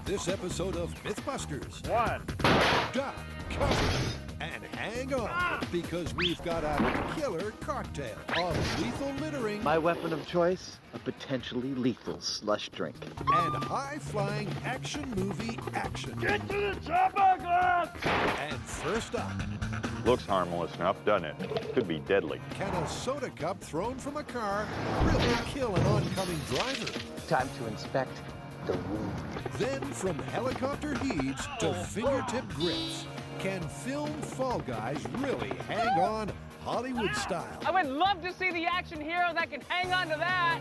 this episode of MythBusters. One. Duck, cover, and hang on, because we've got a killer cocktail of lethal littering. My weapon of choice, a potentially lethal slush drink. And high-flying action movie action. Get to the chopper, Glass! And first up, Looks harmless enough, doesn't it? Could be deadly. can a soda cup thrown from a car really kill an oncoming driver? Time to inspect the wound. Then from helicopter heaves to fingertip grips, can film Fall Guys really hang on Hollywood style? I would love to see the action hero that can hang on to that.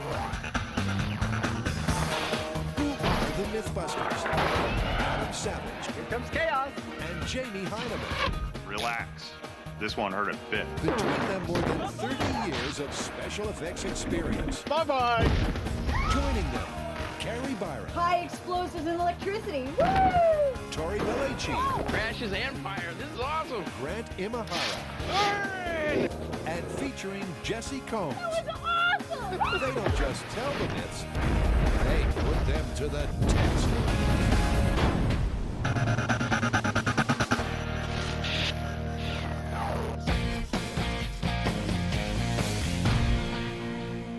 Who are the MythBusters? Adam Savage Here comes chaos. and Jamie Heineman. Relax. This won't hurt a bit. Between them, more than 30 years of special effects experience. Bye-bye. Joining them, Carrie Byron, High explosives and electricity. Woo! Tori Belleci, Crashes and fire. This is awesome. Grant Imahara, and featuring Jesse Combs. That was awesome! They don't just tell the myths, they put them to the test.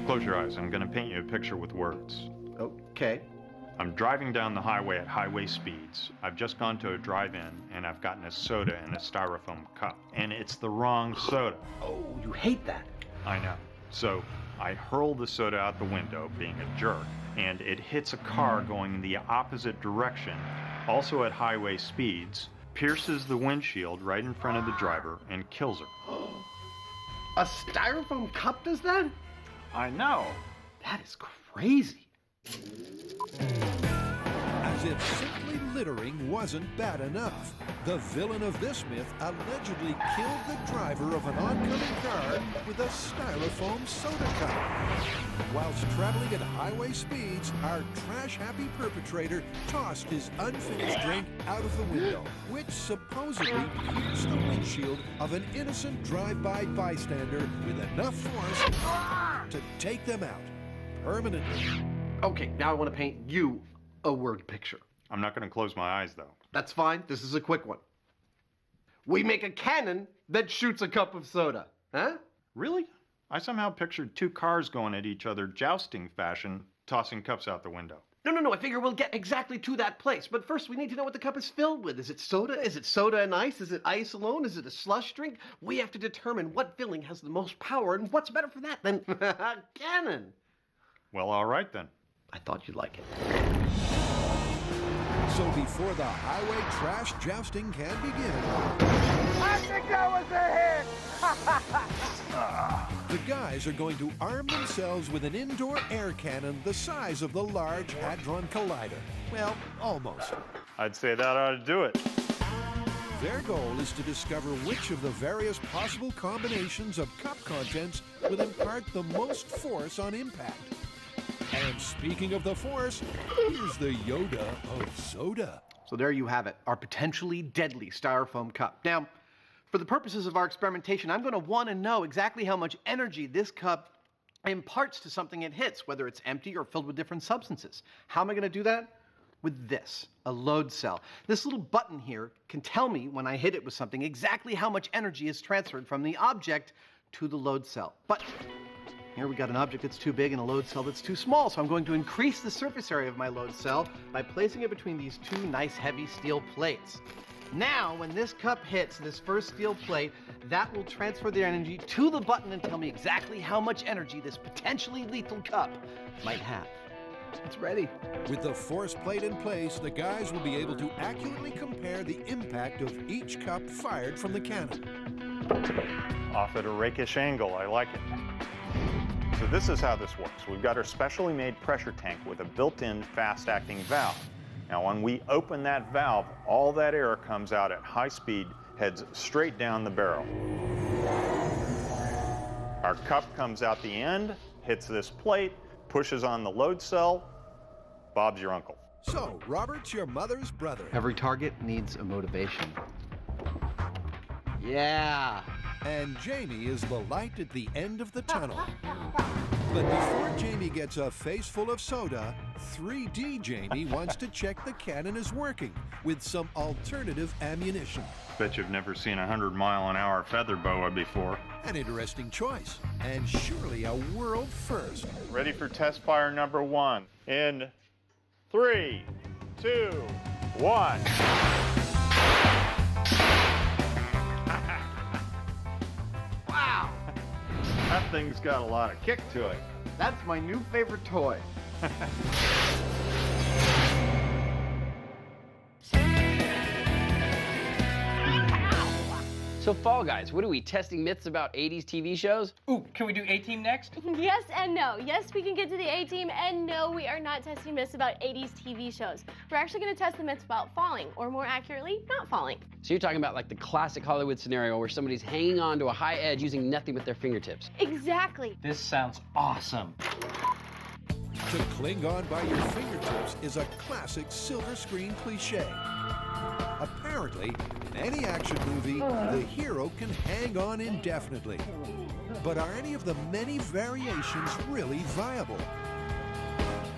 Close your eyes. I'm going to paint you a picture with words. Okay. I'm driving down the highway at highway speeds. I've just gone to a drive-in, and I've gotten a soda in a styrofoam cup. And it's the wrong soda. Oh, you hate that. I know. So I hurl the soda out the window, being a jerk, and it hits a car going in the opposite direction, also at highway speeds, pierces the windshield right in front of the driver, and kills her. A styrofoam cup does that? I know. That is crazy. As if simply littering wasn't bad enough, the villain of this myth allegedly killed the driver of an oncoming car with a styrofoam soda cup. Whilst traveling at highway speeds, our trash-happy perpetrator tossed his unfinished drink out of the window, which supposedly pierced the windshield of an innocent drive-by bystander with enough force to take them out permanently. Okay, now I want to paint you a word picture. I'm not going to close my eyes, though. That's fine. This is a quick one. We make a cannon that shoots a cup of soda. Huh? Really? I somehow pictured two cars going at each other jousting fashion, tossing cups out the window. No. I figure we'll get exactly to that place. But first, we need to know what the cup is filled with. Is it soda? Is it soda and ice? Is it ice alone? Is it a slush drink? We have to determine what filling has the most power, and what's better for that than cannon? Well, all right then. I thought you'd like it. So before the highway trash jousting can begin, I think that was a hit. the guys are going to arm themselves with an indoor air cannon the size of the Large Hadron Collider. Well, almost. I'd say that ought to do it. Their goal is to discover which of the various possible combinations of cup contents will impart the most force on impact. And speaking of the force, here's the Yoda of soda. So there you have it, our potentially deadly styrofoam cup. Now, for the purposes of our experimentation, I'm going to want to know exactly how much energy this cup imparts to something it hits, whether it's empty or filled with different substances. How am I going to do that? With this, a load cell. This little button here can tell me when I hit it with something exactly how much energy is transferred from the object to the load cell. But here we got an object that's too big and a load cell that's too small, so I'm going to increase the surface area of my load cell by placing it between these two nice heavy steel plates. Now, when this cup hits this first steel plate, that will transfer the energy to the button and tell me exactly how much energy this potentially lethal cup might have. It's ready. With the force plate in place, the guys will be able to accurately compare the impact of each cup fired from the cannon. Off at a rakish angle, I like it. So this is how this works. We've got our specially made pressure tank with a built-in fast-acting valve. Now when we open that valve, all that air comes out at high speed, heads straight down the barrel. Our cup comes out the end, hits this plate, pushes on the load cell. Bob's your uncle. So, Robert's your mother's brother. Every target needs a motivation. Yeah. And Jamie is the light at the end of the tunnel. But before Jamie gets a face full of soda, 3D Jamie wants to check the cannon is working with some alternative ammunition. Bet you've never seen a 100-mile-an-hour feather boa before. An interesting choice, and surely a world first. Ready for test fire number 1 in 3, 2, 1. Wow! That thing's got a lot of kick to it. That's my new favorite toy. So Fall Guys, what are we, testing myths about 80s TV shows? Ooh, can we do A-Team next? Yes and no. Yes, we can get to the A-Team, and no, we are not testing myths about 80s TV shows. We're actually going to test the myths about falling, or more accurately, not falling. So you're talking about like the classic Hollywood scenario where somebody's hanging on to a high edge using nothing but their fingertips. Exactly. This sounds awesome. To cling on by your fingertips is a classic silver screen cliche. Apparently, in any action movie, the hero can hang on indefinitely. But are any of the many variations really viable?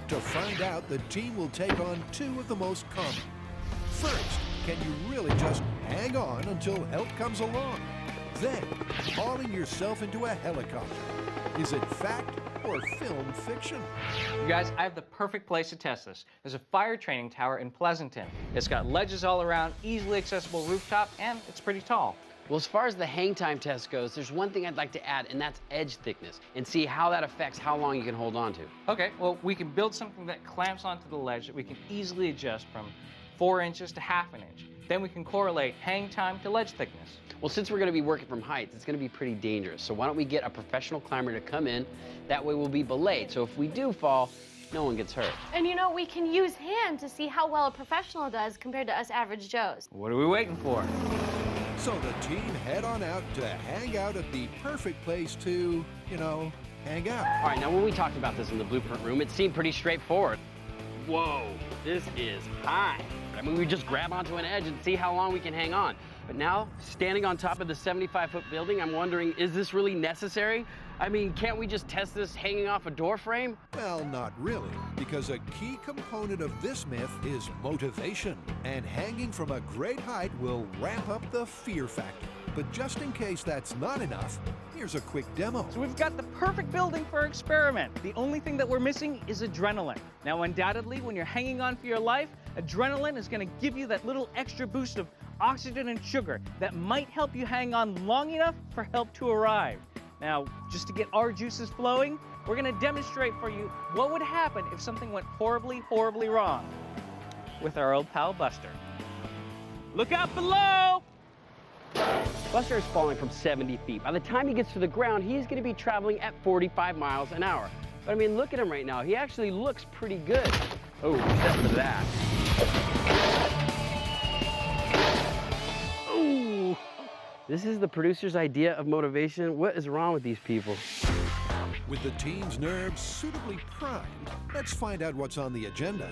To find out, the team will take on 2 of the most common. First, can you really just hang on until help comes along? Then, hauling yourself into a helicopter. Is it fact or film fiction? You guys, I have the perfect place to test this. There's a fire training tower in Pleasanton. It's got ledges all around, easily accessible rooftop, and it's pretty tall. Well, as far as the hang time test goes, there's one thing I'd like to add, and that's edge thickness, and see how that affects how long you can hold on to. Okay, well, we can build something that clamps onto the ledge that we can easily adjust from 4 inches to ½ an inch. Then we can correlate hang time to ledge thickness. Well, since we're going to be working from heights, it's going to be pretty dangerous. So why don't we get a professional climber to come in? That way we'll be belayed. So if we do fall, no one gets hurt. And you know, we can use hand to see how well a professional does compared to us average Joes. What are we waiting for? So the team head on out to hang out at the perfect place to, hang out. All right, now when we talked about this in the blueprint room, it seemed pretty straightforward. Whoa, this is high. I mean, we just grab onto an edge and see how long we can hang on. But now, standing on top of the 75-foot building, I'm wondering, is this really necessary? I mean, can't we just test this hanging off a door frame? Well, not really, because a key component of this myth is motivation, and hanging from a great height will ramp up the fear factor. But just in case that's not enough, here's a quick demo. So we've got the perfect building for our experiment. The only thing that we're missing is adrenaline. Now, undoubtedly, when you're hanging on for your life, adrenaline is going to give you that little extra boost of oxygen and sugar that might help you hang on long enough for help to arrive. Now, just to get our juices flowing, we're going to demonstrate for you what would happen if something went horribly, horribly wrong with our old pal Buster. Look out below! Buster is falling from 70 feet. By the time he gets to the ground, he's going to be traveling at 45 miles an hour. But I mean, look at him right now. He actually looks pretty good. Oh, except for that. Ooh. This is the producer's idea of motivation. What is wrong with these people? With the team's nerves suitably primed, let's find out what's on the agenda.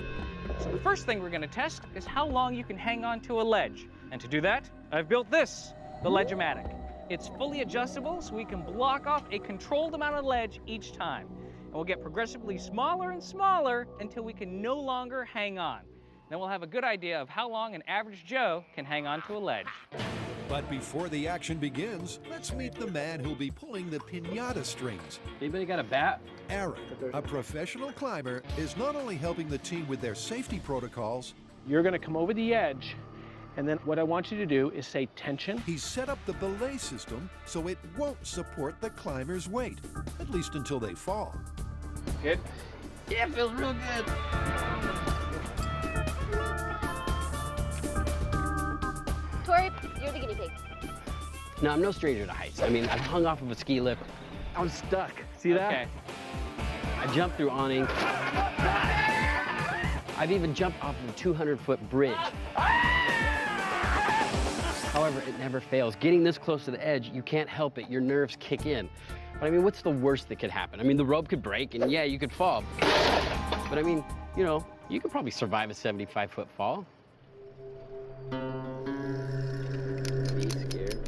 So the first thing we're going to test is how long you can hang on to a ledge. And to do that, I've built this, the Ledge-O-Matic. It's fully adjustable, so we can block off a controlled amount of ledge each time. And we'll get progressively smaller and smaller until we can no longer hang on. Then we'll have a good idea of how long an average Joe can hang on to a ledge. But before the action begins, let's meet the man who'll be pulling the piñata strings. Anybody got a bat? Aaron, a professional climber, is not only helping the team with their safety protocols. You're going to come over the edge, and then what I want you to do is say tension. He's set up the belay system so it won't support the climber's weight, at least until they fall. Good? Yeah, it feels real good. Tori, you're the guinea pig. No, I'm no stranger to heights. I mean, I've hung off of a ski lift. I was stuck. See that? Okay. I jumped through awnings. I've even jumped off of a 200-foot bridge. However, it never fails. Getting this close to the edge, you can't help it. Your nerves kick in. But I mean, what's the worst that could happen? I mean, the rope could break, and yeah, you could fall. But I mean, you know, you could probably survive a 75-foot fall. Be scared.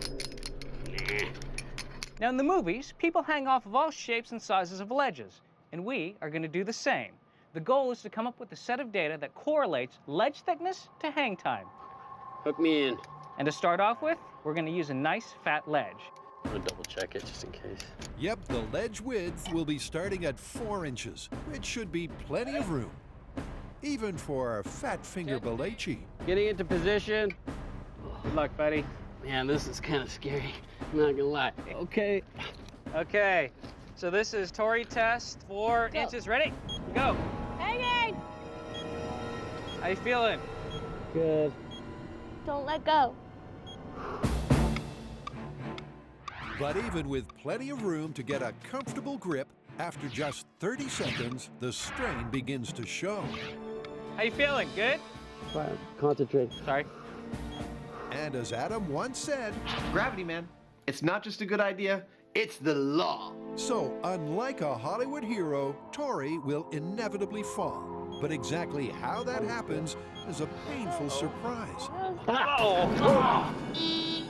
Nah. Now, in the movies, people hang off of all shapes and sizes of ledges, and we are going to do the same. The goal is to come up with a set of data that correlates ledge thickness to hang time. Hook me in. And to start off with, we're going to use a nice fat ledge. I'm gonna double check it just in case. Yep, the ledge width will be starting at 4 inches, which should be plenty of room. Even for Fat Finger Belleci. Getting into position. Good luck, buddy. Man, this is kind of scary. I'm not gonna lie. Okay. Okay, so this is Tori test, 4 inches. Ready? Go. Hanging! How you feeling? Good. Don't let go. But even with plenty of room to get a comfortable grip, after just 30 seconds, the strain begins to show. How you feeling? Good? Fine. Concentrate. Sorry. And as Adam once said, Gravity, man. It's not just a good idea, it's the law. so unlike a Hollywood hero, Tori will inevitably fall. But exactly how that happens is a painful surprise. Uh-oh. You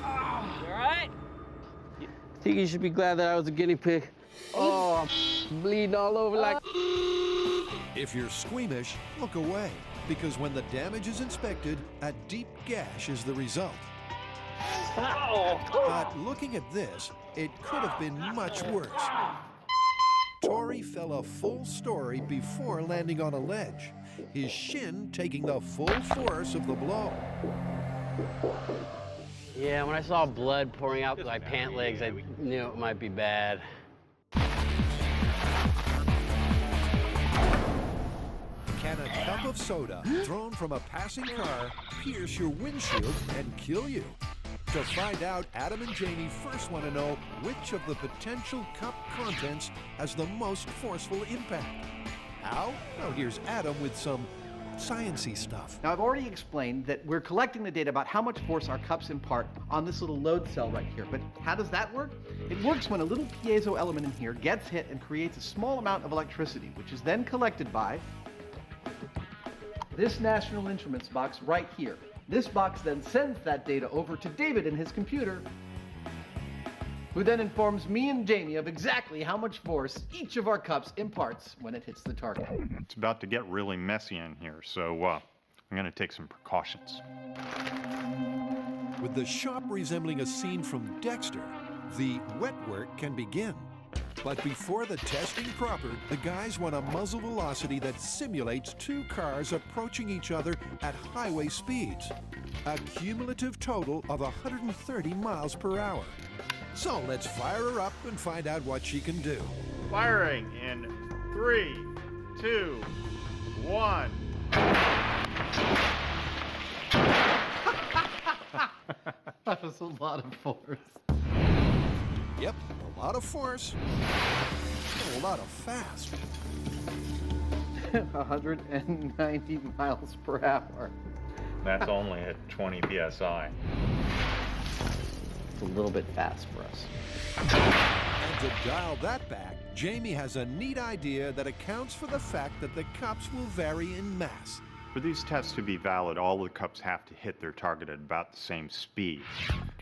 all right? I think you should be glad that I was a guinea pig. Oh, I'm bleeding all over like... If you're squeamish, look away, because when the damage is inspected, a deep gash is the result. But looking at this, it could have been much worse. Tori fell a full story before landing on a ledge, his shin taking the full force of the blow. Yeah, when I saw blood pouring out my pant legs, I knew it might be bad. Can a cup of soda thrown from a passing car pierce your windshield and kill you? To find out, Adam and Jamie first want to know which of the potential cup contents has the most forceful impact. How? Well, here's Adam with some science-y stuff. Now, I've already explained that we're collecting the data about how much force our cups impart on this little load cell right here. But how does that work? It works when a little piezo element in here gets hit and creates a small amount of electricity, which is then collected by this National Instruments box right here. This box then sends that data over to David in his computer, who then informs me and Jamie of exactly how much force each of our cups imparts when it hits the target. It's about to get really messy in here, so I'm going to take some precautions. With the shop resembling a scene from Dexter, the wet work can begin. But before the testing proper, the guys want a muzzle velocity that simulates 2 cars approaching each other at highway speeds. A cumulative total of 130 miles per hour. So let's fire her up and find out what she can do. Firing in 3, 2, 1. That was a lot of force. Yep, a lot of force, and a lot of fast. 190 miles per hour. That's only at 20 psi. It's a little bit fast for us. And to dial that back, Jamie has a neat idea that accounts for the fact that the cups will vary in mass. For these tests to be valid, all the cups have to hit their target at about the same speed.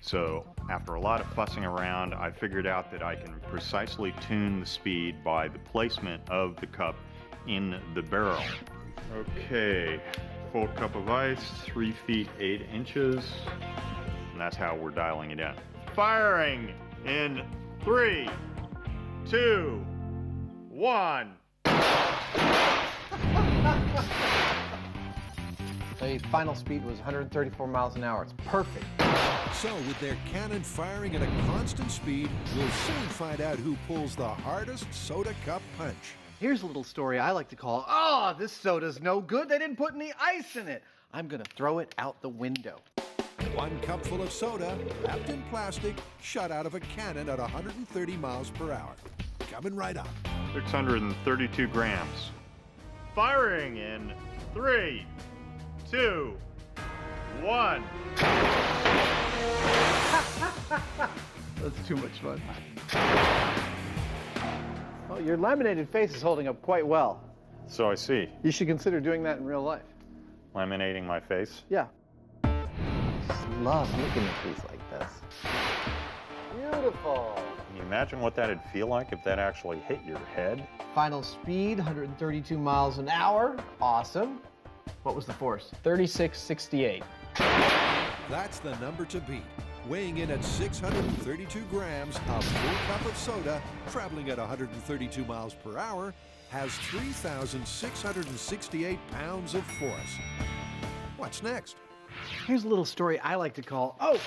So after a lot of fussing around, I figured out that I can precisely tune the speed by the placement of the cup in the barrel. Okay, full cup of ice, 3 feet 8 inches, and that's how we're dialing it in. Firing in 3, 2, 1. The final speed was 134 miles an hour. It's perfect. So with their cannon firing at a constant speed, we'll soon find out who pulls the hardest soda cup punch. Here's a little story I like to call, "Oh, this soda's no good. They didn't put any ice in it. I'm gonna throw it out the window." 1 cup full of soda, wrapped in plastic, shot out of a cannon at 130 miles per hour. Coming right up. 632 grams. Firing in 3, 2, 1. That's too much fun. Well, your laminated face is holding up quite well. So I see. You should consider doing that in real life. Laminating my face. Yeah. I just love looking at these like this. Beautiful. Beautiful. Can you imagine what that'd feel like if that actually hit your head? Final speed, 132 miles an hour. Awesome. What was the force? 3668. That's the number to beat. Weighing in at 632 grams, a full cup of soda, traveling at 132 miles per hour, has 3,668 pounds of force. What's next? Here's a little story I like to call, oh,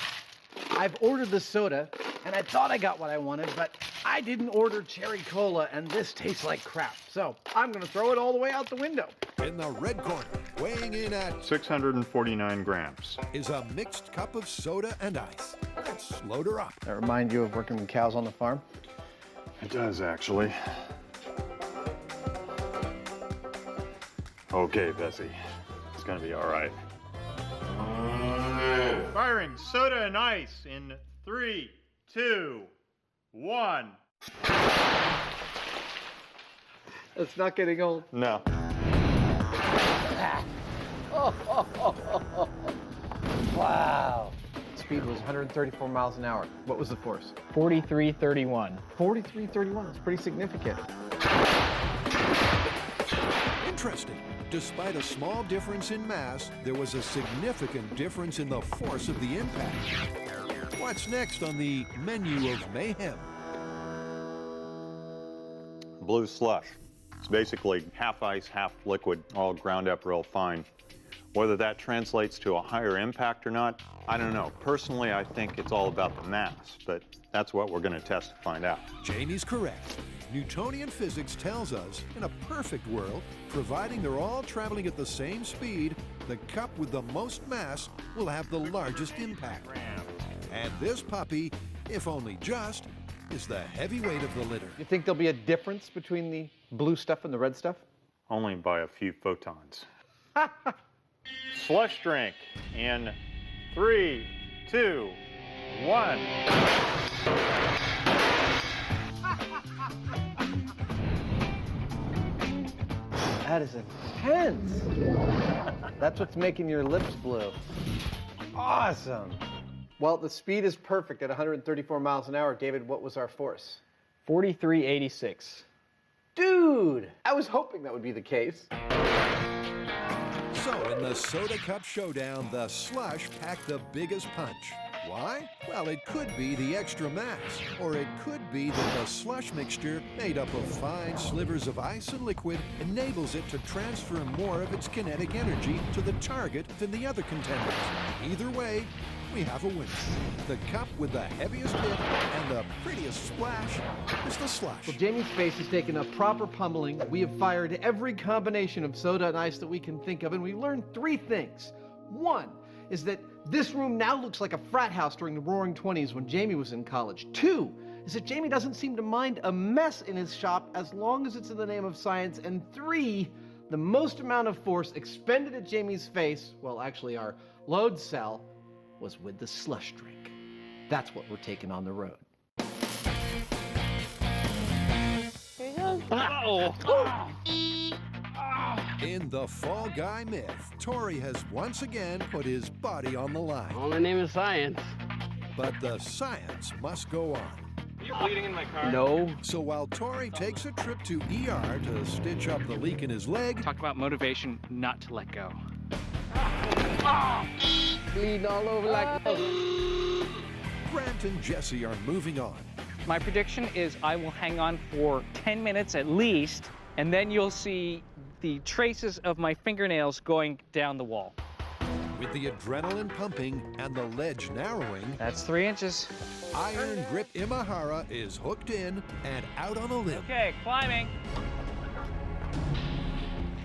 I've ordered the soda, and I thought I got what I wanted, but I didn't order cherry cola, and this tastes like crap. So I'm gonna throw it all the way out the window. In the red corner, weighing in at 649 grams. is a mixed cup of soda and ice. Let's load her up. That remind you of working with cows on the farm? It does, actually. Okay, Bessie. It's gonna be all right. Firing soda and ice in 3, 2, 1. It's not getting old. No. Wow. Speed was 134 miles an hour. What was the force? 4331. 4331. That's pretty significant. Interesting. Despite a small difference in mass, there was a significant difference in the force of the impact. What's next on the menu of mayhem? Blue slush. It's basically half ice, half liquid, all ground up real fine. Whether that translates to a higher impact or not, I don't know. Personally, I think it's all about the mass, but that's what we're going to test to find out. Jamie's correct. Newtonian physics tells us, in a perfect world, providing they're all traveling at the same speed, the cup with the most mass will have the largest impact. And this puppy, if only just, is the heavyweight of the litter. You think there'll be a difference between the blue stuff and the red stuff? Only by a few photons. Slush drink in 3, 2, 1. That is intense. That's what's making your lips blue. Awesome. Well, the speed is perfect at 134 miles an hour. David, what was our force? 4386. Dude, I was hoping that would be the case. So in the soda cup showdown, the slush packed the biggest punch. Why? Well, it could be the extra mass, or it could be that the slush mixture, made up of fine slivers of ice and liquid, enables it to transfer more of its kinetic energy to the target than the other contenders. Either way, we have a winner. The cup with the heaviest hit and the prettiest splash is the slush. Well, Jamie's face has taken a proper pummeling. We have fired every combination of soda and ice that we can think of, and we've learned 3 things. One is that this room now looks like a frat house during the Roaring '20s when Jamie was in college. 2 is that Jamie doesn't seem to mind a mess in his shop as long as it's in the name of science. And 3, the most amount of force expended at Jamie's face, well, actually our load cell, was with the slush drink. That's what we're taking on the road. Here he goes. In the Fall Guy myth, Tori has once again put his body on the line. All in the name of science. But the science must go on. Are you bleeding in my car? No. So while Tori takes a trip to ER to stitch up the leak in his leg, Talk about motivation not to let go. Bleeding all over like... Grant and Jesse are moving on. My prediction is I will hang on for 10 minutes at least, and then you'll see the traces of my fingernails going down the wall. With the adrenaline pumping and the ledge narrowing, That's 3 inches. Iron Grip Imahara is hooked in and out on a limb. Okay, climbing.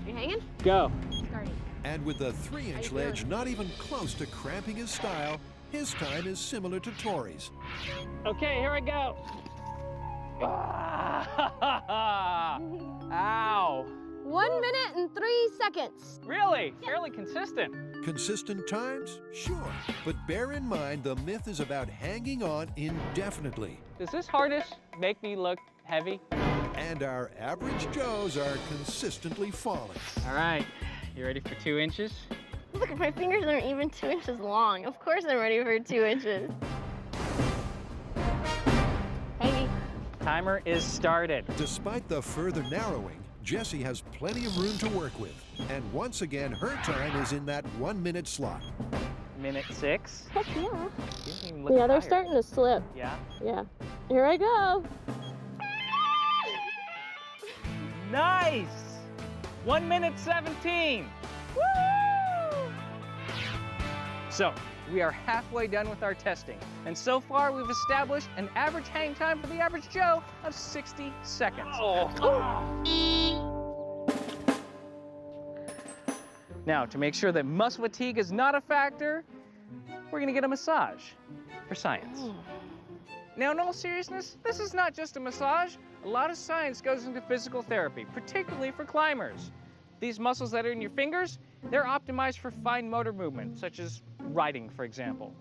You hanging? Go. Starting. And with the 3-inch How you ledge not even close to cramping his style, his time is similar to Tori's. Okay, here I go. Ow. 1 minute and 3 seconds. Really? Fairly consistent. Consistent times? Sure. But bear in mind the myth is about hanging on indefinitely. Does this harness make me look heavy? And our average Joes are consistently falling. All right, you ready for 2 inches? Look, my fingers aren't even 2 inches long. Of course I'm ready for 2 inches. Timer is started. Despite the further narrowing, Jessie has plenty of room to work with. And once again, her time is in that 1 minute slot. Minute 6. Heck yeah. You don't even look Yeah, they're tired. starting to slip. Yeah. Yeah. Here I go. Nice! 1 minute 17. Woo! So, we are halfway done with our testing. And so far, we've established an average hang time for the average Joe of 60 seconds. Now, to make sure that muscle fatigue is not a factor, we're gonna get a massage for science. Now, in all seriousness, this is not just a massage. A lot of science goes into physical therapy, particularly for climbers. These muscles that are in your fingers, they're optimized for fine motor movement, such as riding, for example.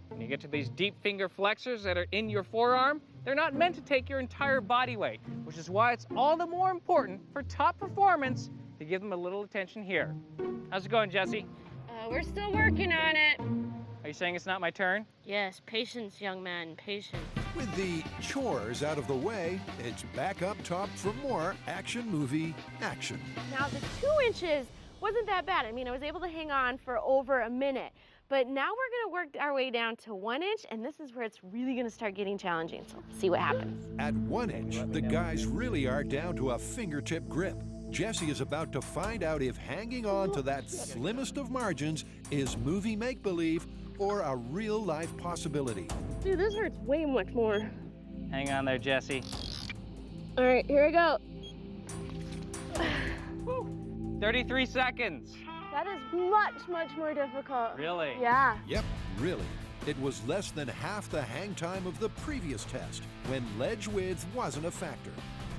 When you get to these deep finger flexors that are in your forearm, they're not meant to take your entire body weight, which is why it's all the more important for top performance to give them a little attention here. How's it going, Jessie? We're still working on it. Are you saying it's not my turn? Yes, patience, young man, patience. With the chores out of the way, it's back up top for more action movie action. Now, the 2 inches wasn't that bad. I mean, I was able to hang on for over a minute. But now we're gonna work our way down to 1 inch, and this is where it's really gonna start getting challenging. So see what happens. At 1 inch, the guys really are down to a fingertip grip. Jessie is about to find out if hanging on to that slimmest of margins is movie make-believe or a real-life possibility. Dude, this hurts way much more. Hang on there, Jessie. All right, here we go. 33 seconds. That is much, much more difficult. Really? Yeah. Yep, really. It was less than half the hang time of the previous test, when ledge width wasn't a factor,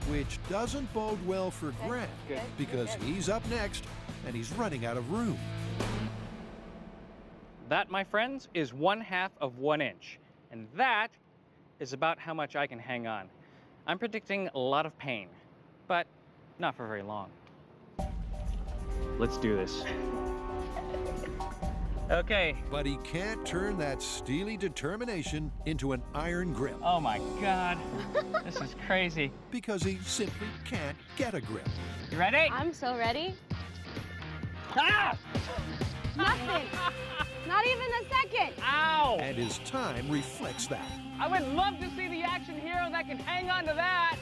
which doesn't bode well for Grant, Good. because he's up next and he's running out of room. That, my friends, is 1/2 of 1 inch. And that is about how much I can hang on. I'm predicting a lot of pain, but not for very long. Let's do this. Okay. But he can't turn that steely determination into an iron grip, Oh my God. This is crazy. because he simply can't get a grip. You ready? I'm so ready. Ah! Nothing. Not even a second. Ow! And his time reflects that. I would love to see the action hero that can hang on to that.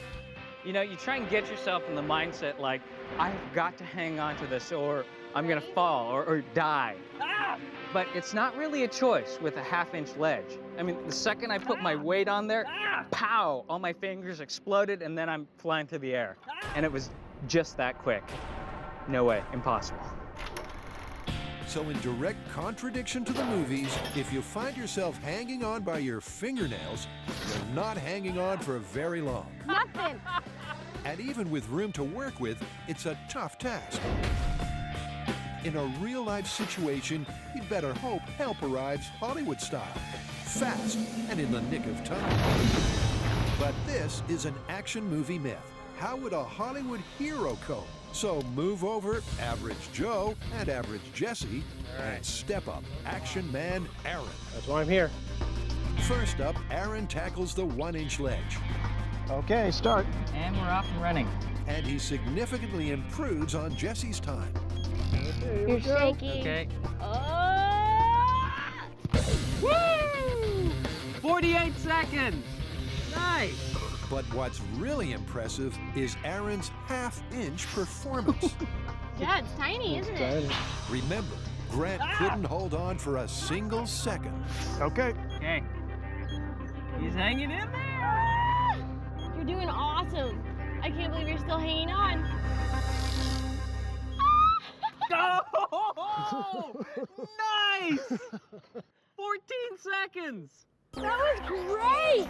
You know, you try and get yourself in the mindset like, I've got to hang on to this or I'm gonna fall or die. Ah! But it's not really a choice with a 1/2 inch ledge. I mean, the second I put my weight on there, pow, all my fingers exploded and then I'm flying through the air. And it was just that quick. No way, impossible. So in direct contradiction to the movies, if you find yourself hanging on by your fingernails, you're not hanging on for very long. Nothing. And even with room to work with, it's a tough task. In a real-life situation, you'd better hope help arrives Hollywood style, fast and in the nick of time. But this is an action movie myth. How would a Hollywood hero cope? So move over Average Joe and Average Jessie and step up Action Man Aaron. That's why I'm here. First up, Aaron tackles the 1 inch ledge, Okay, start. And we're off and running. and he significantly improves on Jessie's time. You're shaking. Okay. Oh! Woo! 48 seconds. Nice. But what's really impressive is Aaron's 1/2 inch performance. Yeah, it's tiny, isn't it? Remember, Grant couldn't hold on for a single second. Okay. Okay. He's hanging in there. You're doing awesome. I can't believe you're still hanging on. Oh! Nice! 14 seconds. That was great!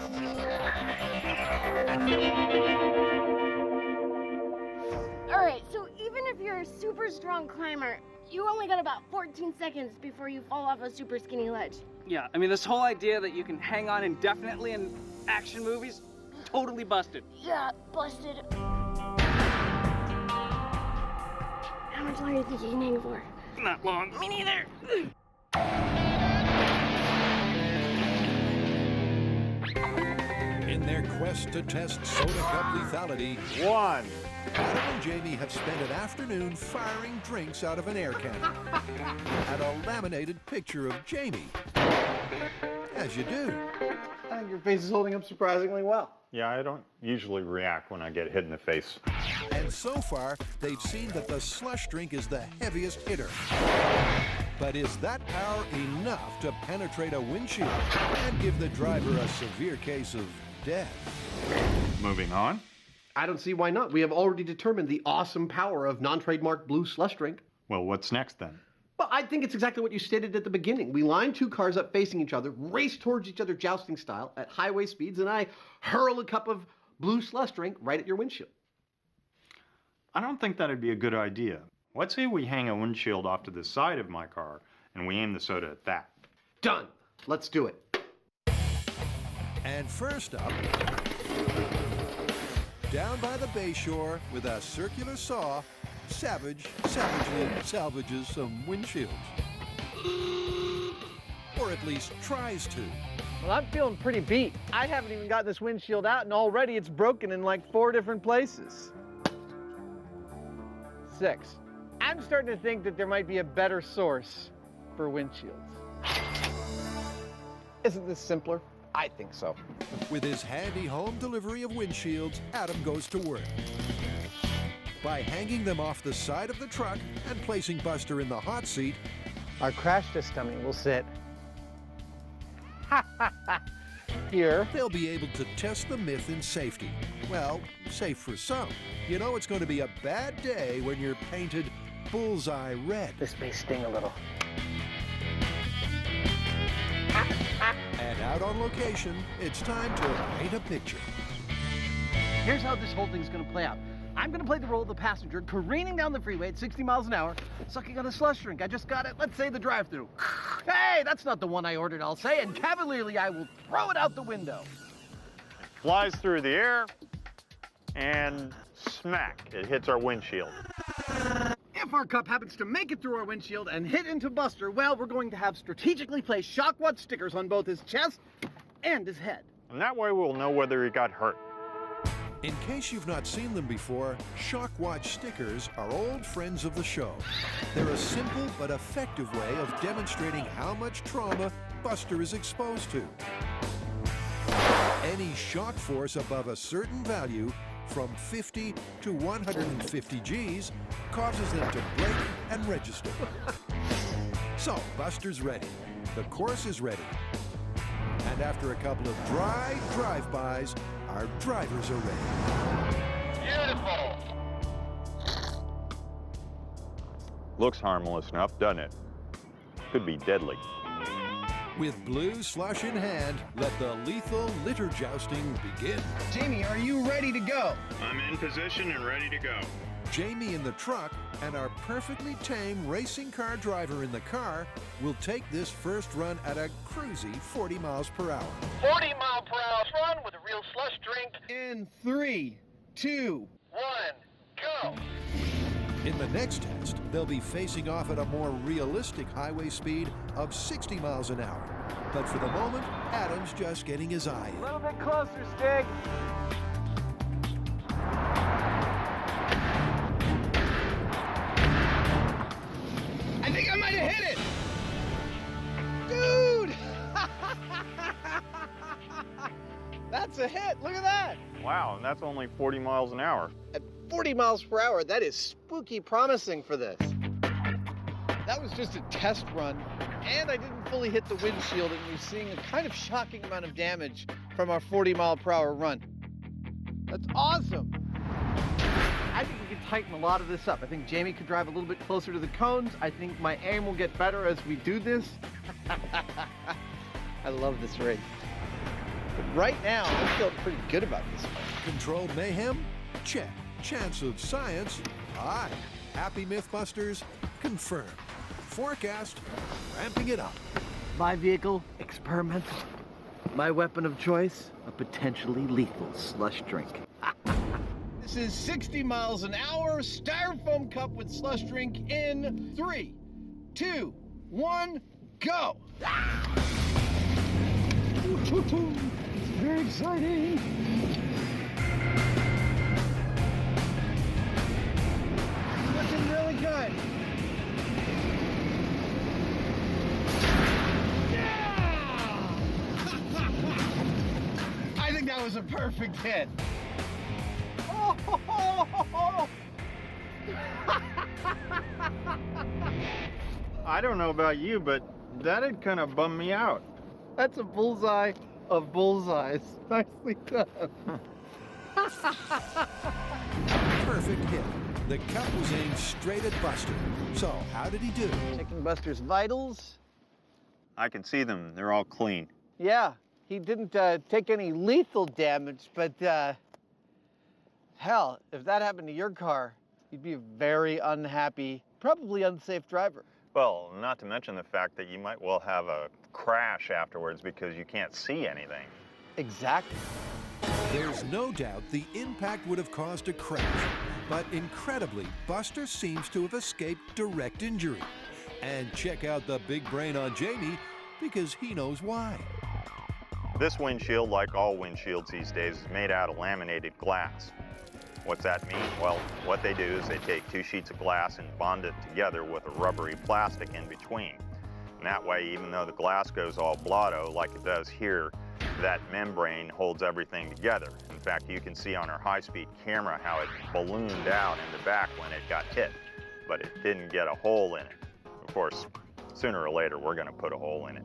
All right, so even if you're a super strong climber, you only got about 14 seconds before you fall off a super skinny ledge. Yeah, I mean, this whole idea that you can hang on indefinitely in action movies, totally busted. Yeah, busted. How much longer do you think you can hang for? Not long. Me neither. In In their quest to test soda cup lethality, 1. Adam and Jamie have spent an afternoon firing drinks out of an air cannon and a laminated picture of Jamie. As you do. I think your face is holding up surprisingly well. Yeah, I don't usually react when I get hit in the face. And so far, they've seen that the slush drink is the heaviest hitter. But is that power enough to penetrate a windshield and give the driver a severe case of death? Moving on. I don't see why not. We have already determined the awesome power of non-trademark blue slush drink. Well, what's next then? Well, I think it's exactly what you stated at the beginning. We line two cars up facing each other, race towards each other jousting style at highway speeds, and I hurl a cup of blue slush drink right at your windshield. I don't think that'd be a good idea. Let's say we hang a windshield off to the side of my car and we aim the soda at that. Done. Let's do it. And first up, down by the bay shore with a circular saw, savagely salvages some windshields. Or at least tries to. Well, I'm feeling pretty beat. I haven't even got this windshield out, and already it's broken in like 4 different places. 6. I'm starting to think that there might be a better source for windshields. Isn't this simpler? I think so. With his handy home delivery of windshields, Adam goes to work. By hanging them off the side of the truck and placing Buster in the hot seat, Our crash test dummy will sit here. they'll be able to test the myth in safety. Well, safe for some. You know it's going to be a bad day when you're painted bullseye red. This may sting a little. And out on location, it's time to paint a picture. Here's how this whole thing's gonna play out. I'm gonna play the role of the passenger careening down the freeway at 60 miles an hour, sucking on a slush drink. I just got it, let's say the drive-through. Hey, that's not the one I ordered, I'll say, and cavalierly I will throw it out the window. Flies through the air and smack, it hits our windshield. If our cup happens to make it through our windshield and hit into Buster, well, we're going to have strategically placed shock watch stickers on both his chest and his head. And that way we'll know whether he got hurt. In case you've not seen them before, Shock Watch stickers are old friends of the show. They're a simple but effective way of demonstrating how much trauma Buster is exposed to. Any shock force above a certain value, from 50 to 150 Gs, causes them to break and register. So, Buster's ready. The course is ready. And after a couple of dry drive-bys, our drivers are ready. Beautiful. Looks harmless enough, doesn't it? Could be deadly. With blue slush in hand, let the lethal litter jousting begin. Jamie, are you ready to go? I'm in position and ready to go. Jamie in the truck and our perfectly tame racing car driver in the car will take this first run at a cruisy 40 miles per hour. 40-mile-per-hour run with a real slush drink. In 3, 2, 1, go. In the next test, they'll be facing off at a more realistic highway speed of 60 miles an hour. But for the moment, Adam's just getting his eye in. A little bit closer, Stig. I think I might have hit it! Dude! That's a hit. Look at that. Wow, and that's only 40 miles an hour. At 40 miles per hour, that is spooky promising for this. That was just a test run, and I didn't fully hit the windshield, and we're seeing a kind of shocking amount of damage from our 40-mile-per-hour run. That's awesome. I think we can tighten a lot of this up. I think Jamie could drive a little bit closer to the cones. I think my aim will get better as we do this. I love this race. But right now, I'm feeling pretty good about this one. Controlled mayhem? Check. Chance of science? Aye. Happy MythBusters? Confirmed. Forecast? Ramping it up. My vehicle, experimental. My weapon of choice, a potentially lethal slush drink. This is 60 miles an hour, styrofoam cup with slush drink in 3, 2, 1, go! very exciting. Looking really good. I think that was a perfect hit. I don't know about you, but that'd kind of bum me out. That's a bullseye of bullseyes. Nicely done. Perfect hit. The cup was aimed straight at Buster. So how did he do? Checking Buster's vitals. I can see them. They're all clean. Yeah, he didn't take any lethal damage, but hell, if that happened to your car, you'd be a very unhappy, probably unsafe driver. Well, not to mention the fact that you might well have a crash afterwards because you can't see anything. Exactly. There's no doubt the impact would have caused a crash, but incredibly, Buster seems to have escaped direct injury. And check out the big brain on Jamie, because he knows why. This windshield, like all windshields these days, is made out of laminated glass. What's that mean? Well, what they do is they take two sheets of glass and bond it together with a rubbery plastic in between. And that way, even though the glass goes all blotto like it does here, that membrane holds everything together. In fact, you can see on our high-speed camera how it ballooned out in the back when it got hit, but it didn't get a hole in it. Of course, sooner or later, we're going to put a hole in it.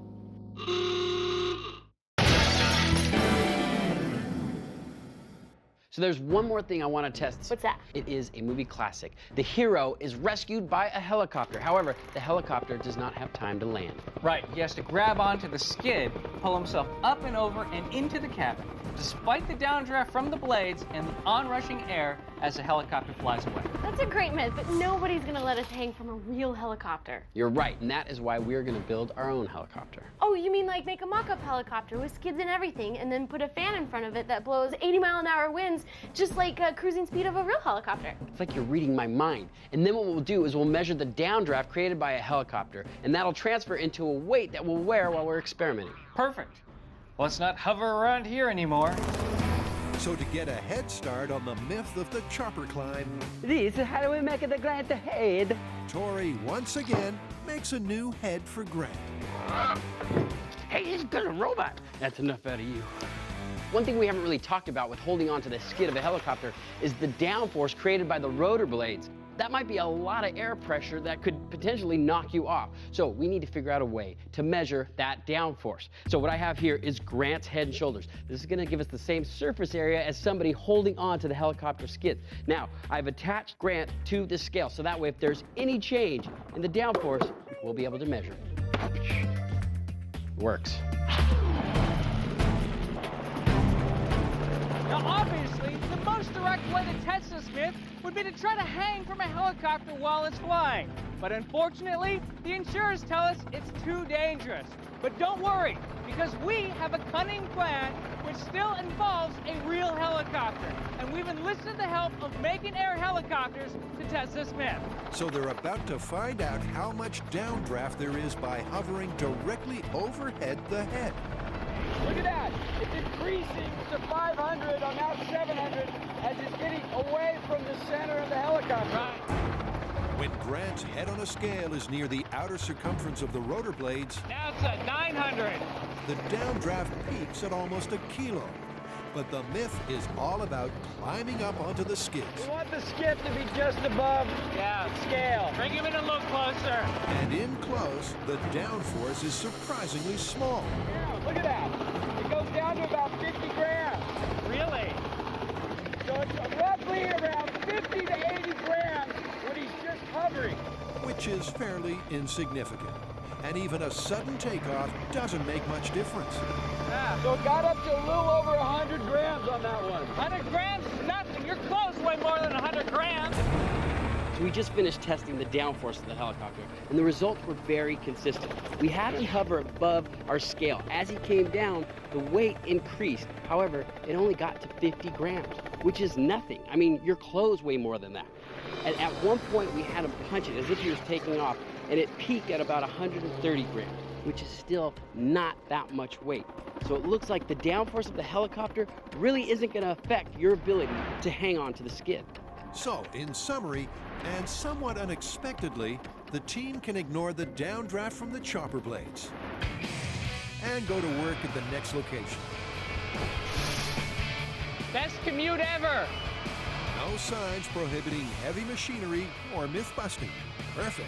So there's one more thing I want to test. What's that? It is a movie classic. The hero is rescued by a helicopter. However, the helicopter does not have time to land. Right, he has to grab onto the skid, pull himself up and over and into the cabin, despite the downdraft from the blades and the onrushing air as the helicopter flies away. That's a great myth, but nobody's gonna let us hang from a real helicopter. You're right, and that is why we're going to build our own helicopter. Oh, you mean like make a mock-up helicopter with skids and everything, and then put a fan in front of it that blows 80-mile-an-hour winds, just like cruising speed of a real helicopter. It's like you're reading my mind. And then what we'll do is we'll measure the downdraft created by a helicopter, and that'll transfer into a weight that we'll wear while we're experimenting. Perfect. Let's not hover around here anymore. So to get a head start on the myth of the chopper climb, This is how do we make it the Grant ahead. Tori once again makes a new head for Grant. Hey, it's a robot. That's enough out of you. One thing we haven't really talked about with holding on to the skid of a helicopter is the downforce created by the rotor blades. That might be a lot of air pressure that could potentially knock you off. So we need to figure out a way to measure that downforce. So what I have here is Grant's head and shoulders. This is gonna give us the same surface area as somebody holding on to the helicopter skids. Now, I've attached Grant to the scale, so that way if there's any change in the downforce, we'll be able to measure it. Works. Now, obviously, the most direct way to test this myth would be to try to hang from a helicopter while it's flying. But unfortunately, the insurers tell us it's too dangerous. But don't worry, because we have a cunning plan which still involves a real helicopter. And we've enlisted the help of Making Air helicopters to test this myth. So they're about to find out how much downdraft there is by hovering directly overhead the head. Look at that. It's increasing to 500 or now 700 as it's getting away from the center of the helicopter. Right. When Grant's head on a scale is near the outer circumference of the rotor blades, Now it's at 900. the downdraft peaks at almost a kilo. But the myth is all about climbing up onto the skids. We want the skid to be just above Yeah. the scale. Bring him in a little closer. And in close, the downforce is surprisingly small. Yeah, look at that. It goes down to about 50 grams. Really? So it's roughly around 50 to 80 grams when he's just hovering. Which is fairly insignificant. And even a sudden takeoff doesn't make much difference. Yeah. So it got up to a little over 100 grams on that one. 100 grams is nothing. You're close, way more than 100 grams. So we just finished testing the downforce of the helicopter, and the results were very consistent. We had him hover above our scale. As he came down, the weight increased. However, it only got to 50 grams, which is nothing. I mean, your clothes weigh more than that. And at one point, we had him punch it as if he was taking off, and it peaked at about 130 grams. which is still not that much weight. So it looks like the downforce of the helicopter really isn't going to affect your ability to hang on to the skid. So, in summary, and somewhat unexpectedly, the team can ignore the downdraft from the chopper blades and go to work at the next location. Best commute ever. No signs prohibiting heavy machinery or myth busting. Perfect.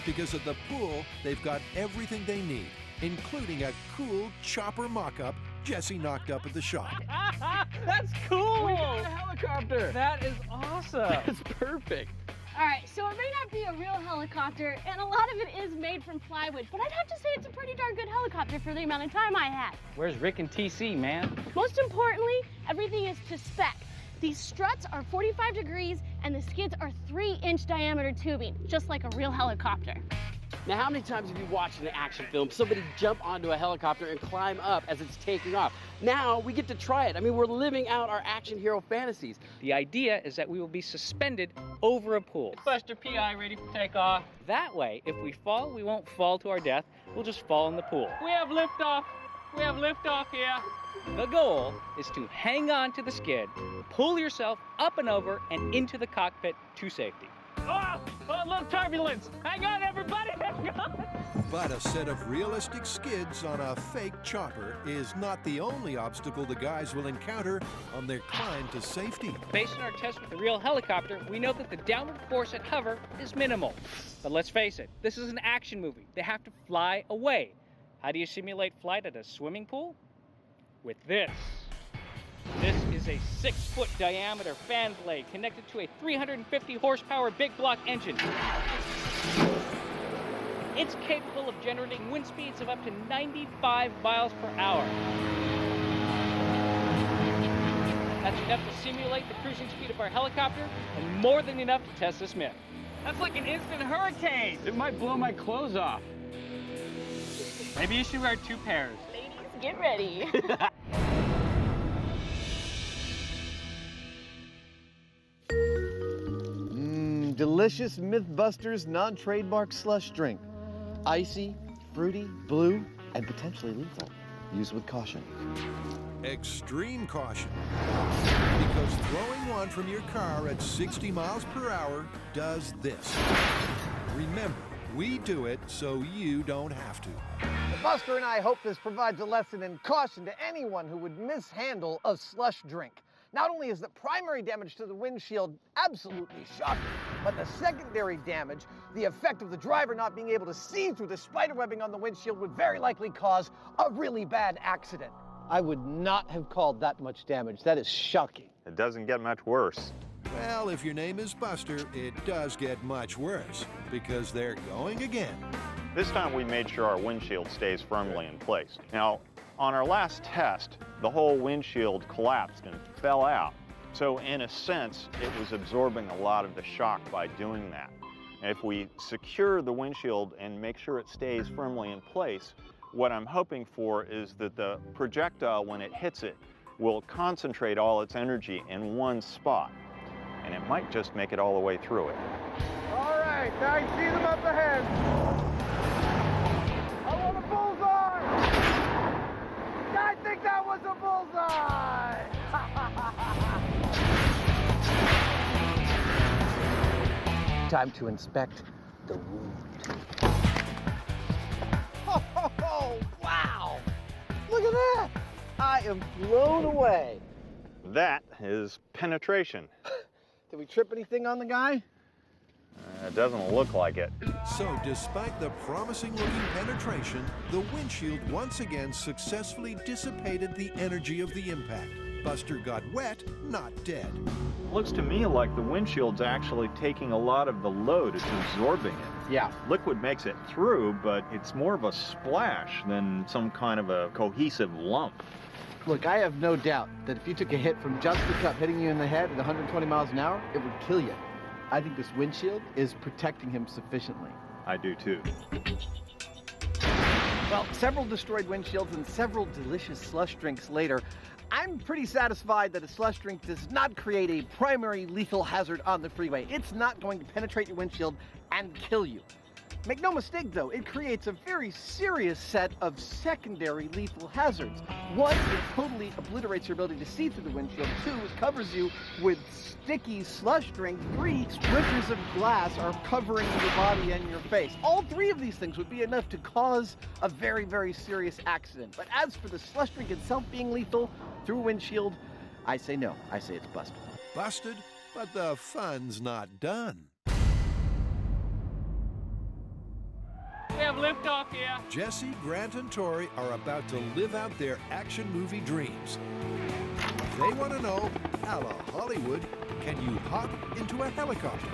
Because at the pool, they've got everything they need, including a cool chopper mock-up Jesse knocked up at the shop. That's cool. We got a helicopter. That is awesome. That's perfect. All right, so it may not be a real helicopter, and a lot of it is made from plywood, but I'd have to say it's a pretty darn good helicopter for the amount of time I had. Where's Rick and TC, man? Most importantly, everything is to spec. These struts are 45 degrees, and the skids are 3-inch diameter tubing, just like a real helicopter. Now, how many times have you watched in an action film somebody jump onto a helicopter and climb up as it's taking off? Now we get to try it. I mean, we're living out our action hero fantasies. The idea is that we will be suspended over a pool. Buster PI ready for takeoff. That way, if we fall, we won't fall to our death. We'll just fall in the pool. We have liftoff. We have liftoff here. The goal is to hang on to the skid, pull yourself up and over and into the cockpit to safety. Oh, a little turbulence. Hang on, everybody, hang on. But a set of realistic skids on a fake chopper is not the only obstacle the guys will encounter on their climb to safety. Based on our test with the real helicopter, we know that the downward force at hover is minimal. But let's face it, this is an action movie. They have to fly away. How do you simulate flight at a swimming pool? With this. This is a 6-foot diameter fan blade connected to a 350 horsepower big block engine. It's capable of generating wind speeds of up to 95 miles per hour. That's enough to simulate the cruising speed of our helicopter and more than enough to test this myth. That's like an instant hurricane. It might blow my clothes off. Maybe you should wear 2 pairs. Ladies, get ready. Delicious MythBusters non-trademark slush drink. Icy, fruity, blue, and potentially lethal. Use with caution. Extreme caution. Because throwing one from your car at 60 miles per hour does this. Remember, we do it so you don't have to. Buster and I hope this provides a lesson in caution to anyone who would mishandle a slush drink. Not only is the primary damage to the windshield absolutely shocking, but the secondary damage, the effect of the driver not being able to see through the spiderwebbing on the windshield, would very likely cause a really bad accident. I would not have called that much damage. That is shocking. It doesn't get much worse. Well, if your name is Buster, it does get much worse, because they're going again. This time we made sure our windshield stays firmly in place. Now, on our last test, the whole windshield collapsed and fell out. So in a sense, it was absorbing a lot of the shock by doing that. And if we secure the windshield and make sure it stays firmly in place, what I'm hoping for is that the projectile, when it hits it, will concentrate all its energy in one spot. And it might just make it all the way through it. All right, now you see them up ahead. I want a bullseye! I think that was a bullseye! Time to inspect the wound. Oh, wow! Look at that! I am blown away. That is penetration. Did we trip anything on the guy? It doesn't look like it. So despite the promising-looking penetration, the windshield once again successfully dissipated the energy of the impact. Buster got wet, not dead. Looks to me like the windshield's actually taking a lot of the load. It's absorbing it. Yeah. Liquid makes it through, but it's more of a splash than some kind of a cohesive lump. Look, I have no doubt that if you took a hit from just the cup hitting you in the head at 120 miles an hour, it would kill you. I think this windshield is protecting him sufficiently. I do too. Well, several destroyed windshields and several delicious slush drinks later, I'm pretty satisfied that a slush drink does not create a primary lethal hazard on the freeway. It's not going to penetrate your windshield and kill you. Make no mistake, though, it creates a very serious set of secondary lethal hazards. One, it totally obliterates your ability to see through the windshield. Two, it covers you with sticky slush drink. Three, splinters of glass are covering your body and your face. All three of these things would be enough to cause a very, very serious accident. But as for the slush drink itself being lethal through a windshield, I say no. I say it's busted. Busted, but the fun's not done. We have liftoff here. Jesse, Grant, and Tori are about to live out their action movie dreams. They want to know, a la Hollywood, can you hop into a helicopter?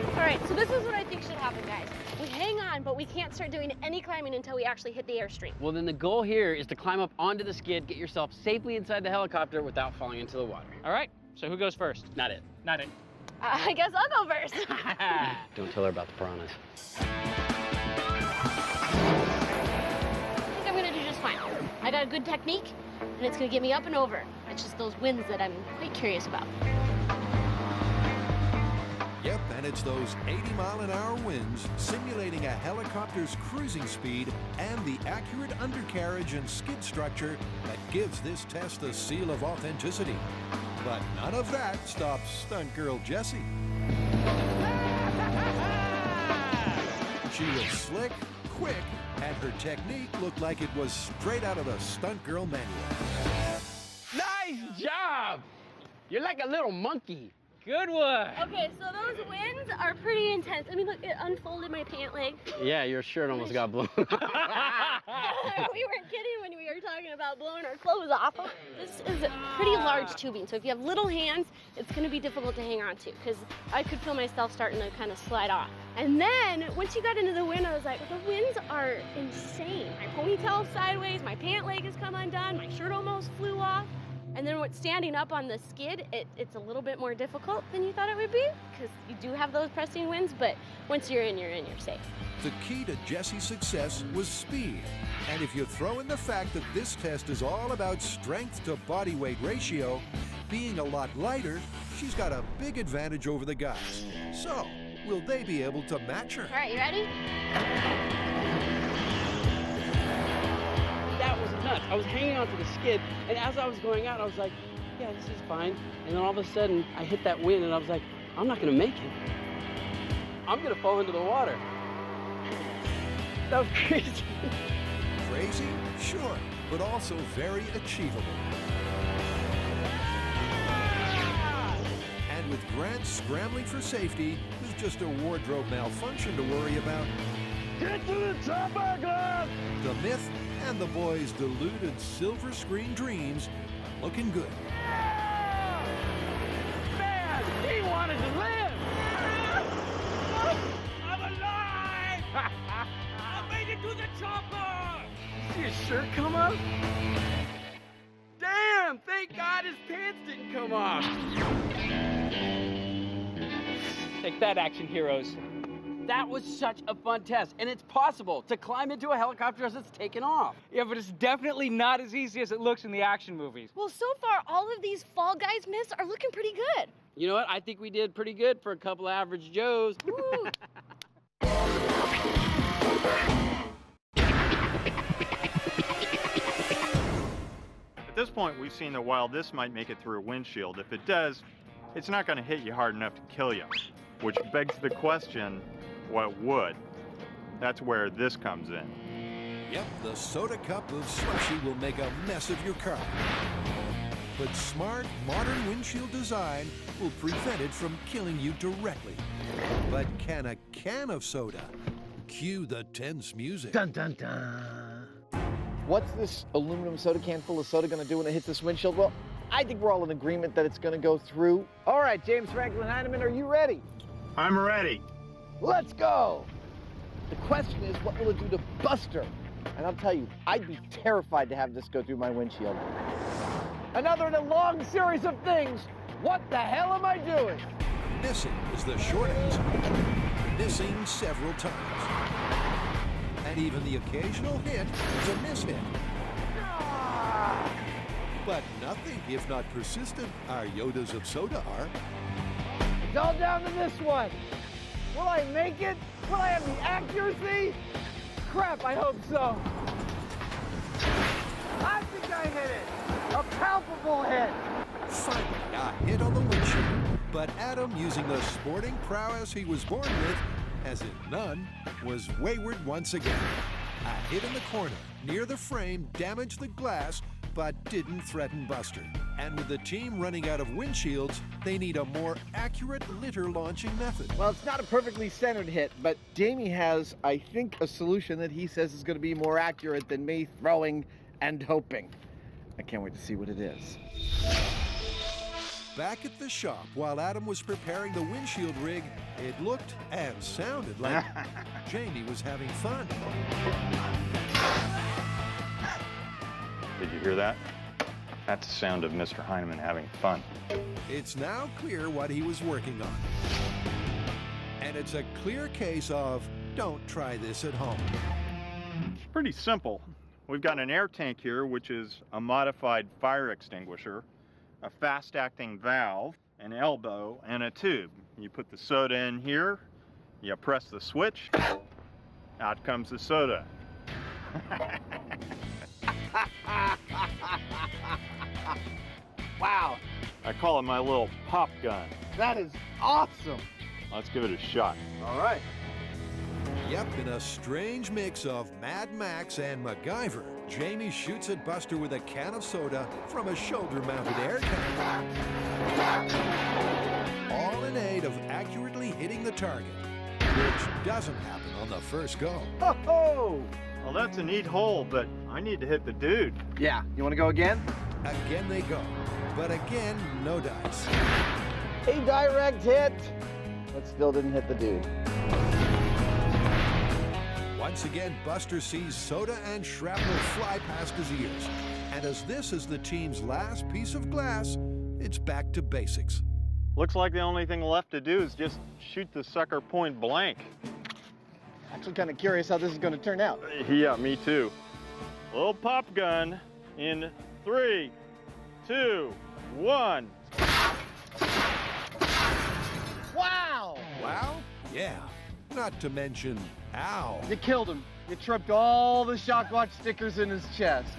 All right, so this is what I think should happen, guys. We hang on, but we can't start doing any climbing until we actually hit the airstream. Well, then the goal here is to climb up onto the skid, get yourself safely inside the helicopter without falling into the water. All right, so who goes first? Not it. Not it. I guess I'll go first. Don't tell her about the piranhas. I think I'm gonna do just fine. I got a good technique, and it's gonna get me up and over. It's just those winds that I'm quite curious about. Yep, and it's those 80-mile-an-hour winds simulating a helicopter's cruising speed and the accurate undercarriage and skid structure that gives this test a seal of authenticity. But none of that stops stunt girl Jessie. She was slick, quick, and her technique looked like it was straight out of the stunt girl manual. Nice job! You're like a little monkey. Good one. Okay, so those winds are pretty intense. I mean, look, it unfolded my pant leg. Yeah, your shirt almost got blown. We weren't kidding when we were talking about blowing our clothes off. This is pretty large tubing, so if you have little hands, it's going to be difficult to hang on to, because I could feel myself starting to kind of slide off. And then, once you got into the wind, I was like, the winds are insane. My ponytail's sideways, my pant leg has come undone, my shirt almost flew off. And then what's standing up on the skid, it's a little bit more difficult than you thought it would be, because you do have those pressing winds, but once you're in, you're safe. The key to Jessie's success was speed. And if you throw in the fact that this test is all about strength to body weight ratio, being a lot lighter, she's got a big advantage over the guys. So, will they be able to match her? All right, you ready? That was nuts. I was hanging onto the skid, and as I was going out, I was like, yeah, this is fine. And then all of a sudden, I hit that wind, and I was like, I'm not gonna make it. I'm gonna fall into the water. That was crazy. Crazy? Sure, but also very achievable. And with Grant scrambling for safety, with just a wardrobe malfunction to worry about, Get to the chopper, Grant! the myth and the boys' deluded silver screen dreams are looking good. Man, he wanted to live! I'm alive! I made it to the chopper! See his shirt come up? Damn, thank God his pants didn't come off. Take that, action heroes. That was such a fun test, and it's possible to climb into a helicopter as it's taken off. Yeah, but it's definitely not as easy as it looks in the action movies. Well, so far, all of these Fall Guys myths are looking pretty good. You know what? I think we did pretty good for a couple of average Joes. Ooh. At this point, we've seen that while this might make it through a windshield, if it does, it's not going to hit you hard enough to kill you. Which begs the question, what would? That's where this comes in. Yep, the soda cup of slushy will make a mess of your car. But smart, modern windshield design will prevent it from killing you directly. But can a can of soda? Cue the tense music. Dun, dun, dun. What's this aluminum soda can full of soda going to do when it hits this windshield? Well, I think we're all in agreement that it's going to go through. All right, James Franklin Heineman, are you ready? I'm ready. Let's go! The question is, what will it do to Buster? And I'll tell you, I'd be terrified to have this go through my windshield. Another in a long series of things. What the hell am I doing? Missing is the short answer. Missing several times. And even the occasional hit is a mishit. But nothing, if not persistent, our Yodas of soda are. It's all down to this one. Will I make it? Will I have the accuracy? Crap, I hope so. I think I hit it. A palpable hit. Finally, a hit on the windshield. But Adam, using the sporting prowess he was born with, as in none, was wayward once again. A hit in the corner, near the frame, damaged the glass, but didn't threaten Buster. And with the team running out of windshields, they need a more accurate litter launching method. Well, it's not a perfectly centered hit, but Jamie has, I think, a solution that he says is going to be more accurate than me throwing and hoping. I can't wait to see what it is. Back at the shop, while Adam was preparing the windshield rig, it looked and sounded like Jamie was having fun. Did you hear that? That's the sound of Mr. Heineman having fun. It's now clear what he was working on. And it's a clear case of don't try this at home. It's pretty simple. We've got an air tank here, which is a modified fire extinguisher, a fast-acting valve, an elbow, and a tube. You put the soda in here, you press the switch, out comes the soda. Wow, I call it my little pop gun. that is awesome. Let's give it a shot. All right. Yep, in a strange mix of Mad Max and MacGyver, Jamie shoots at Buster with a can of soda from a shoulder-mounted air tank. All in aid of accurately hitting the target, which doesn't happen on the first go. Ho-ho! Well, that's a neat hole, but I need to hit the dude. Yeah, you want to go again? Again they go, but again, no dice. A direct hit, but still didn't hit the dude. Once again, Buster sees soda and shrapnel fly past his ears. And as this is the team's last piece of glass, it's back to basics. Looks like the only thing left to do is just shoot the sucker point blank. Actually kind of curious how this is going to turn out. Yeah, me too. Little pop gun in 3, 2, 1. Wow! Wow? Yeah. Not to mention, ow. You killed him. You tripped all the Shockwatch stickers in his chest.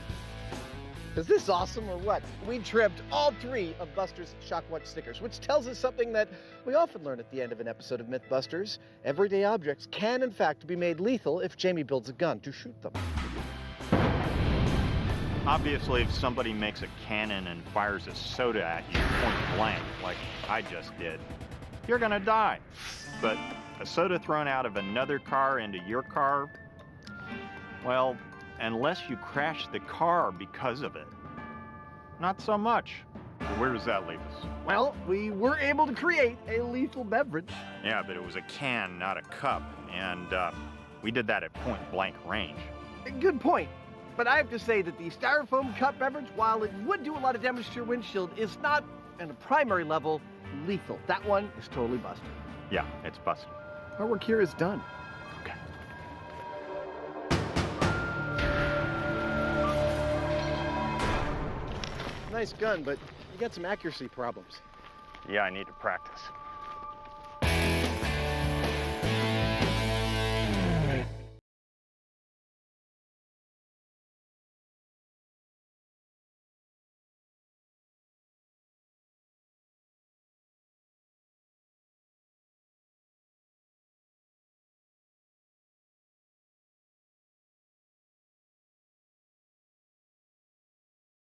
Is this awesome or what? We tripped all 3 of Buster's Shockwatch stickers, which tells us something that we often learn at the end of an episode of MythBusters. Everyday objects can, in fact, be made lethal if Jamie builds a gun to shoot them. Obviously, if somebody makes a cannon and fires a soda at you point blank, like I just did, you're gonna die. But a soda thrown out of another car into your car, well, unless you crash the car because of it, not so much. Where does that leave us? Well, we were able to create a lethal beverage. Yeah, but it was a can, not a cup, and we did that at point blank range. Good point. But I have to say that the styrofoam cup beverage, while it would do a lot of damage to your windshield, is not, on a primary level, lethal. That one is totally busted. Yeah, it's busted. Our work here is done. Okay. Nice gun, but you got some accuracy problems. Yeah, I need to practice.